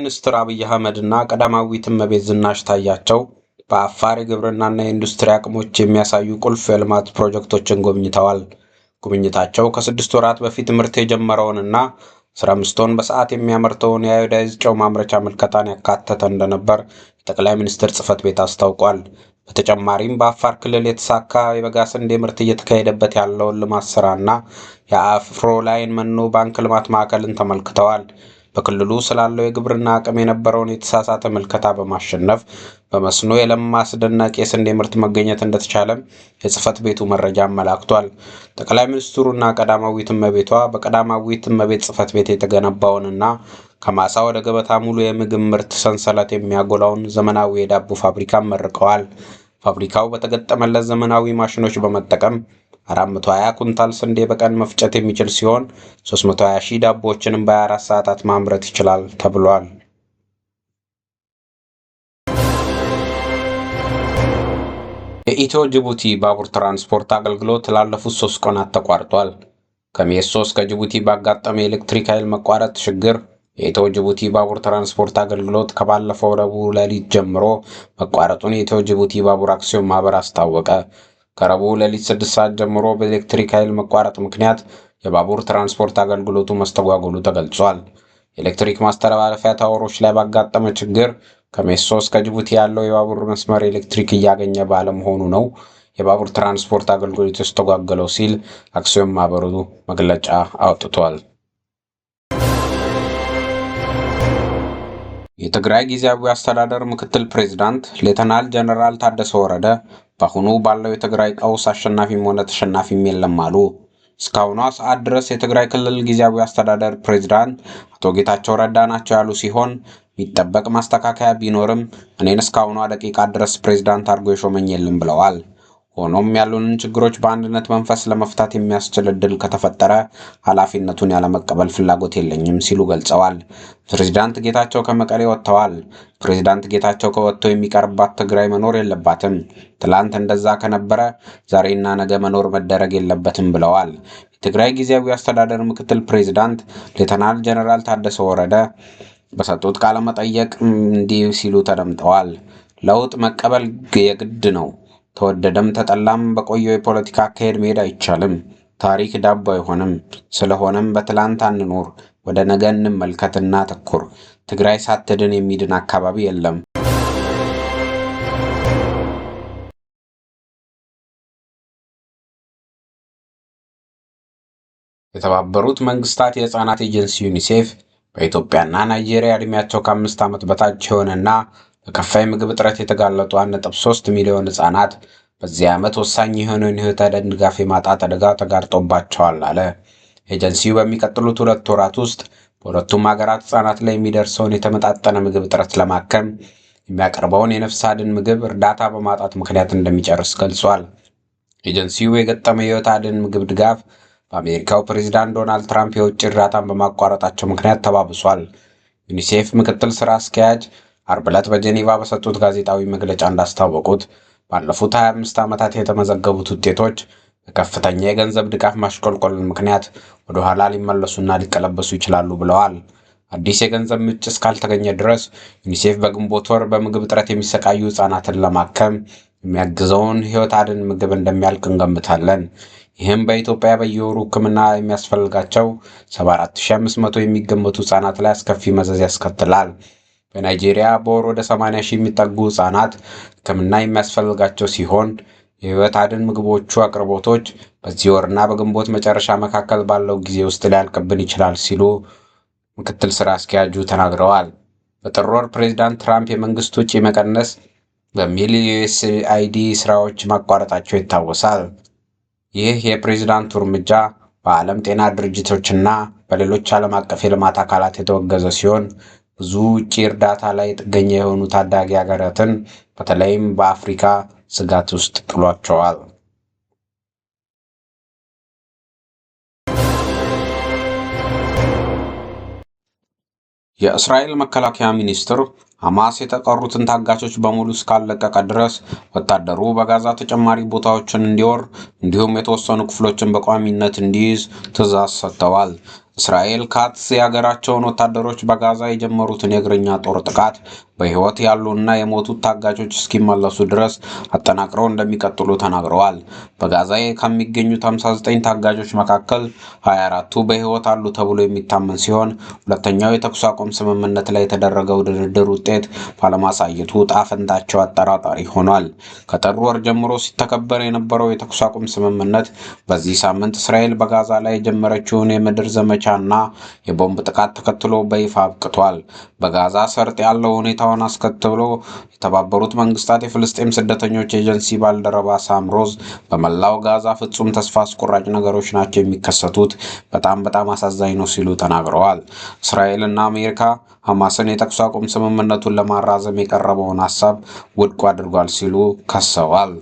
ሚኒስትር አብይ አህመድና ቀዳማዊት እመቤት ዝናሽ ታያቸው በአፋር የግብርናና የኢንዱስትሪ አቅሞች የሚያሳዩ ቁልፍ የልማት ፕሮጀክቶችን ጎብኝተዋል። ጉብኝታቸው ከ6 ወራት በፊት ምርት የጀመረውንና 15 ቶን በሰዓት የሚያመርተውን የአዮዳይዝ ጨው ማምረቻ ምልከታን ያካተተ እንደነበር የጠቅላይ ሚኒስትር ጽሕፈት ቤት አስታውቋል። በተጨማሪም በአፋር ክልል የተሳካ የበጋ ስንዴ ምርት እየተካሄደበት ያለውን ልማት ስራና የአፍሮ ላይን መኖ ባንክ ልማት ማዕከልን ተመልክተዋል። በክልሉ ስላለው የግብርና አቅም የነበረውን የተሳሳተ ምልከታ በማሸነፍ በመስኖ የለማ አስደናቂ የስንዴ ምርት መገኘት እንደተቻለም የጽሕፈት ቤቱ መረጃ አመላክቷል። ጠቅላይ ሚኒስትሩና ቀዳማዊት እመቤቷ በቀዳማዊት እመቤት ጽሕፈት ቤት የተገነባውንና ከማሳ ወደ ገበታ ሙሉ የምግብ ምርት ሰንሰለት የሚያጎላውን ዘመናዊ የዳቦ ፋብሪካ መርቀዋል። ፋብሪካው በተገጠመለት ዘመናዊ ማሽኖች በመጠቀም 420 ኩንታል ስንዴ በቀን መፍጨት የሚችል ሲሆን 320 ሺህ ዳቦዎችንም በ24 ሰዓታት ማምረት ይችላል ተብሏል። የኢትዮ ጅቡቲ ባቡር ትራንስፖርት አገልግሎት ላለፉት 3 ቀናት ተቋርጧል። ከሜይ 3 ከጅቡቲ ባጋጠመ የኤሌክትሪክ ኃይል መቋረጥ ችግር የኢትዮ ጅቡቲ ባቡር ትራንስፖርት አገልግሎት ከባለፈው ረቡዕ ሌሊት ጀምሮ መቋረጡን የኢትዮ ጅቡቲ ባቡር አክሲዮን ማህበር አስታወቀ። ከረቡዕ ሌሊት 6 ሰዓት ጀምሮ በኤሌክትሪክ ኃይል መቋረጥ ምክንያት የባቡር ትራንስፖርት አገልግሎቱ መስተጓጎሉ ተገልጿል። የኤሌክትሪክ ማስተላለፊያ ታወሮች ላይ ባጋጠመ ችግር ከሜይ 3 ከጅቡቲ ያለው የባቡር መስመር ኤሌክትሪክ እያገኘ ባለመሆኑ ነው የባቡር ትራንስፖርት አገልግሎት የተስተጓጎለው ሲል አክሲዮን ማህበሩ መግለጫ አውጥቷል። የትግራይ ጊዜያዊ አስተዳደር ምክትል ፕሬዝዳንት ሌተናል ጀነራል ታደሰ ወረደ በአሁኑ ባለው የትግራይ ቀውስ አሸናፊም ሆነ ተሸናፊም የለም አሉ። እስካሁኗ ሰዓት ድረስ የትግራይ ክልል ጊዜያዊ አስተዳደር ፕሬዝዳንት አቶ ጌታቸው ረዳ ናቸው ያሉ ሲሆን የሚጠበቅ ማስተካከያ ቢኖርም እኔን እስካሁኗ ደቂቃ ድረስ ፕሬዝዳንት አድርጎ የሾመኝ የለም ብለዋል። ሆኖም ያሉንን ችግሮች በአንድነት መንፈስ ለመፍታት የሚያስችል እድል ከተፈጠረ ኃላፊነቱን ያለመቀበል ፍላጎት የለኝም ሲሉ ገልጸዋል። ፕሬዝዳንት ጌታቸው ከመቀሌ ወጥተዋል። ፕሬዝዳንት ጌታቸው ከወጥቶ የሚቀርባት ትግራይ መኖር የለባትም። ትላንት እንደዛ ከነበረ ዛሬና ነገ መኖር መደረግ የለበትም ብለዋል። የትግራይ ጊዜያዊ አስተዳደር ምክትል ፕሬዝዳንት ሌተናል ጀነራል ታደሰ ወረደ በሰጡት ቃለ መጠይቅ እንዲህ ሲሉ ተደምጠዋል። ለውጥ መቀበል የግድ ነው። ተወደደም ተጠላም በቆየው የፖለቲካ አካሄድ መሄድ አይቻልም። ታሪክ ዳቦ አይሆንም። ስለሆነም በትላንት አንኖር፣ ወደ ነገ እንመልከትና ተኩር። ትግራይ ሳትድን የሚድን አካባቢ የለም። የተባበሩት መንግስታት የህፃናት ኤጀንሲ ዩኒሴፍ በኢትዮጵያና ናይጄሪያ ዕድሜያቸው ከ5 ዓመት በታች የሆነና በከፋ የምግብ እጥረት የተጋለጡ 1.3 ሚሊዮን ህጻናት በዚህ ዓመት ወሳኝ የሆነውን የህይወት አድን ድጋፍ የማጣት አደጋ ተጋርጦባቸዋል አለ። ኤጀንሲው በሚቀጥሉት 2 ወራት ውስጥ በሁለቱም ሀገራት ህጻናት ላይ የሚደርሰውን የተመጣጠነ ምግብ እጥረት ለማከም የሚያቀርበውን የነፍስ አድን ምግብ እርዳታ በማጣት ምክንያት እንደሚጨርስ ገልጿል። ኤጀንሲው የገጠመ የህይወት አድን ምግብ ድጋፍ በአሜሪካው ፕሬዝዳንት ዶናልድ ትራምፕ የውጭ እርዳታን በማቋረጣቸው ምክንያት ተባብሷል። ዩኒሴፍ ምክትል ስራ አስኪያጅ አርብ ዕለት በጄኔቫ በሰጡት ጋዜጣዊ መግለጫ እንዳስታወቁት ባለፉት 25 ዓመታት የተመዘገቡት ውጤቶች በከፍተኛ የገንዘብ ድጋፍ ማሽቆልቆል ምክንያት ወደ ኋላ ሊመለሱና ሊቀለበሱ ይችላሉ ብለዋል። አዲስ የገንዘብ ምንጭ እስካልተገኘ ድረስ ዩኒሴፍ በግንቦት ወር በምግብ እጥረት የሚሰቃዩ ህጻናትን ለማከም የሚያግዘውን ህይወት አድን ምግብ እንደሚያልቅ እንገምታለን። ይህም በኢትዮጵያ በየወሩ ህክምና የሚያስፈልጋቸው 74500 የሚገመቱ ህጻናት ላይ አስከፊ መዘዝ ያስከትላል። በናይጄሪያ በወር ወደ 80 ሺህ የሚጠጉ ህጻናት ህክምና የሚያስፈልጋቸው ሲሆን የህይወት አድን ምግቦቹ አቅርቦቶች በዚህ ወርና በግንቦት መጨረሻ መካከል ባለው ጊዜ ውስጥ ሊያልቅብን ይችላል ሲሉ ምክትል ስራ አስኪያጁ ተናግረዋል። በጥር ወር ፕሬዝዳንት ትራምፕ የመንግስት ወጪ መቀነስ በሚል የዩኤስአይዲ ስራዎች ማቋረጣቸው ይታወሳል። ይህ የፕሬዝዳንቱ እርምጃ በዓለም ጤና ድርጅቶችና በሌሎች ዓለም አቀፍ የልማት አካላት የተወገዘ ሲሆን ብዙ ውጪ እርዳታ ላይ ጥገኛ የሆኑ ታዳጊ ሀገራትን በተለይም በአፍሪካ ስጋት ውስጥ ጥሏቸዋል። የእስራኤል መከላከያ ሚኒስትር ሐማስ የተቀሩትን ታጋቾች በሙሉ እስካለቀቀ ድረስ ወታደሩ በጋዛ ተጨማሪ ቦታዎችን እንዲወር እንዲሁም የተወሰኑ ክፍሎችን በቋሚነት እንዲይዝ ትዕዛዝ ሰጥተዋል። እስራኤል ካትስ የሀገራቸውን ወታደሮች በጋዛ የጀመሩትን የእግረኛ ጦር ጥቃት በሕይወት ያሉና የሞቱት ታጋቾች እስኪመለሱ ድረስ አጠናክረው እንደሚቀጥሉ ተናግረዋል። በጋዛ ከሚገኙት 59 ታጋቾች መካከል 24ቱ በሕይወት አሉ ተብሎ የሚታመን ሲሆን ሁለተኛው የተኩስ አቁም ስምምነት ላይ የተደረገው ድርድር ውጤት ባለማሳየቱ ዕጣ ፈንታቸው አጠራጣሪ ሆኗል። ከጥር ወር ጀምሮ ሲተከበር የነበረው የተኩስ አቁም ስምምነት በዚህ ሳምንት እስራኤል በጋዛ ላይ የጀመረችውን የምድር ዘመቻና የቦምብ ጥቃት ተከትሎ በይፋ አብቅቷል። በጋዛ ሰርጥ ያለው ሁኔታውን አስከትሎ የተባበሩት መንግስታት የፍልስጤም ስደተኞች ኤጀንሲ ባልደረባ ሳም ሮዝ በመላው ጋዛ ፍጹም ተስፋ አስቆራጭ ነገሮች ናቸው የሚከሰቱት፣ በጣም አሳዛኝ ነው ሲሉ ተናግረዋል። እስራኤልና አሜሪካ ሐማስን የተኩስ አቁም ስምምነቱን ለማራዘም የቀረበውን ሐሳብ ውድቅ አድርጓል ሲሉ ከሰዋል።